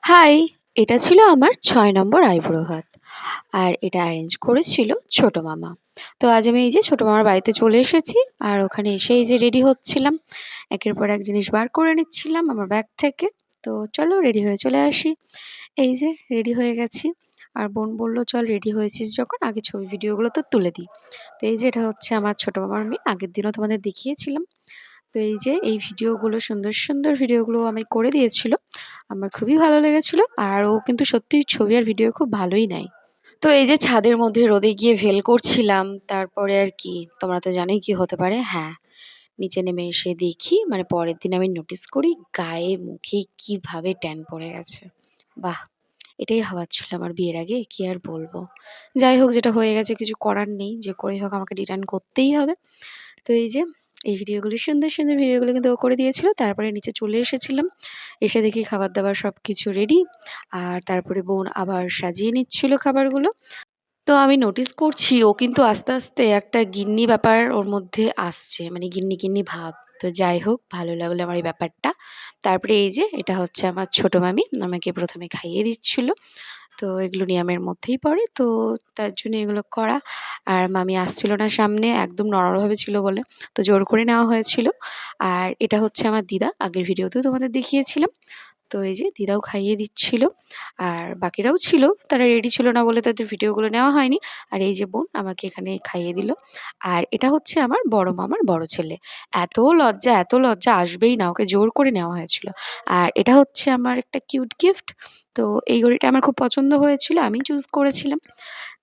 High! এটা ছিল আমার ৬ নম্বর আইবুড়ো ভাত। আর এটা অ্যারেঞ্জ করেছিল ছোট মামা। তো আজ আমি এই যে ছোট মামার বাড়িতে চলে এসেছি। আর ওখানে এসে এই যে রেডি হচ্ছিলাম। একের পর এক জিনিস বার করে নিচ্ছিলাম আমার ব্যাগ থেকে। তো চলো রেডি হয়ে চলে আসি। এই যে রেডি হয়ে গেছি। আর বোন বলল, "চল রেডি হয়েছিস যখন আগে ছবি ভিডিওগুলো তো তুলে দিই।" তো এই যে এটা হচ্ছে আমার ছোট মামার মেয়ে। আগের দিনও তোমাদের দেখিয়েছিলাম। তো এই যে এই ভিডিওগুলো সুন্দর, সুন্দর ভিডিওগুলো আমি করে দিয়েছিল। আমার খুবই ভালো লেগেছিল। আর ও কিন্তু সত্যিই ছবি আর ভিডিও খুব ভালোই নেয়। তো এই যে ছাদের মধ্যে রোদে গিয়ে ভেল করছিলাম। তারপরে আর কি তোমরা তো জানোই কি হতে পারে। হ্যাঁ, নিচে নেমে এসে দেখি মানে পরের দিন আমি নোটিস করি গায়ে মুখে কিভাবে ট্যান পড়ে গেছে। বাহ! এটাই হওয়ার ছিল আমার বিয়ের আগে, কি আর বলবো। যাই হোক যেটা হয়ে গেছে কিছু করার নেই। যে করেই হোক আমাকে রিটার্ন করতেই হবে। তো এই যে এই ভিডিওগুলি সুন্দর, সুন্দর ভিডিওগুলো কিন্তু ও করে দিয়েছিল। তারপরে নিচে চলে এসেছিলাম। এসে দেখি খাবার-দাবার সবকিছু রেডি। আর তারপরে বোন আবার সাজিয়ে নিচ্ছিল খাবারগুলো। তো আমি নোটিস করছি ও কিন্তু আস্তে, আস্তে একটা গিন্নি ব্যাপার ওর মধ্যে আসছে। মানে গিন্নি, গিন্নি ভাব। তো যাই হোক ভালো লাগলো আমার এই ব্যাপারটা। তারপরে এই যে এটা হচ্ছে আমার ছোট মামি আমাকে ১ম এ খাইয়ে দিচ্ছিল। তো এগুলো নিয়মের মধ্যেই পড়ে। তো তার জন্য এগুলো করা। আর মামি আসছিল না সামনে, একদম নড়ানোভাবে ছিল বলে। তো জোর করে নেওয়া হয়েছিল। আর এটা হচ্ছে আমার দিদা। আগের ভিডিওতেও তোমাদের দেখিয়েছিলাম। তো এই যে দিদাও খাইয়ে দিচ্ছিল। আর বাকিরাও ছিল। তারা রেডি ছিল না বলে তাদের ভিডিওগুলো নেওয়া হয়নি। আর এই যে বোন আমাকে এখানে খাইয়ে দিল। আর এটা হচ্ছে আমার বড় মামার বড় ছেলে। এত লজ্জা আসবেই না। ওকে জোর করে নেওয়া হয়েছিল। আর এটা হচ্ছে আমার একটা কিউট গিফট। তো এই ঘড়িটা আমার খুব পছন্দ হয়েছিল। আমিই চুজ করেছিলাম।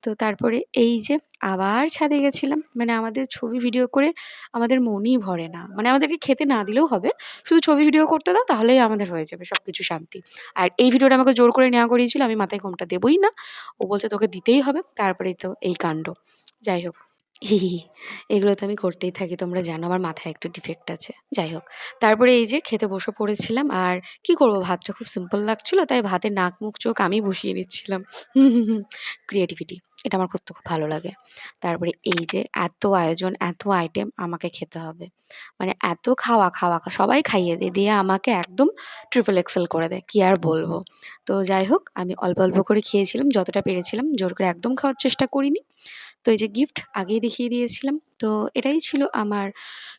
তো তারপরে এই যে আবার ছাদে গেছিলাম। মানে আমাদের ছবি ভিডিও করে আমাদের মনই ভরে না। মানে আমাদেরকে খেতে না দিলেও হবে। শুধু ছবি ভিডিও করতে দাও তাহলেই আমাদের হয়ে যাবে সবকিছু শান্তি। আর এই ভিডিওটা আমাকে জোর করে নেওয়া করিয়েছিল। আমি মাথায় ঘোমটা দেবই না। ও বলছে তোকে দিতেই হবে। তারপরেই তো এই কাণ্ড। যাই হোক। এগুলো তো আমি করতেই থাকি। তোমরা জানো আমার মাথায় একটু ডিফেক্ট আছে। যাই হোক। তারপরে এই যে খেতে বসে পড়েছিলাম। আর কি করব ভাতটা খুব সিম্পল লাগছিল। তাই ভাতে নাক, মুখ, চোখ আমিই বসিয়ে নিচ্ছিলাম। ক্রিয়েটিভিটি। এটা আমার করতে খুব ভালো লাগে। তারপরে এই যে এত আয়োজন, এত আইটেম আমাকে খেতে হবে। মানে এত খাওয়া সবাই খাইয়ে দেয়। দিয়ে আমাকে একদম ট্রিপল এক্সেল করে দেয়। কি আর বলব। তো যাই হোক আমি অল্প, অল্প করে খেয়েছিলাম যতটা পেরেছিলাম। জোর করে একদম খাওয়ার চেষ্টা করিনি। তো এই যে গিফট আগেই দেখিয়ে দিয়েছিলাম। তো এটাই ছিল আমার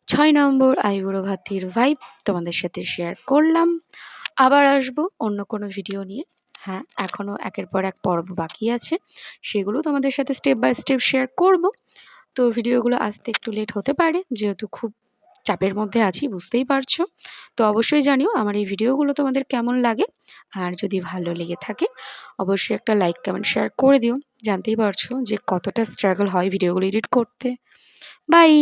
৬ নম্বর আইবুড়ো ভাতের ভাইব তোমাদের সাথে শেয়ার করলাম। আবার আসবো অন্য কোনো ভিডিও নিয়ে। হ্যাঁ, এখনো একের পর এক পর্ব বাকি আছে। সেগুলো তোমাদের সাথে স্টেপ বাই স্টেপ শেয়ার করব। তো ভিডিওগুলো আসতে একটু লেট হতে পারে যেহেতু খুব চাপের মধ্যে আছি বুঝতেই পারছো। তো অবশ্যই জানিও আমার এই ভিডিওগুলো তোমাদের কেমন লাগে। আর যদি ভালো লেগে থাকে অবশ্যই একটা লাইক, কমেন্ট, শেয়ার করে দিও। জানতেই পারছো যে কতটা স্ট্রাগল হয় ভিডিওগুলো এডিট করতে। বাই।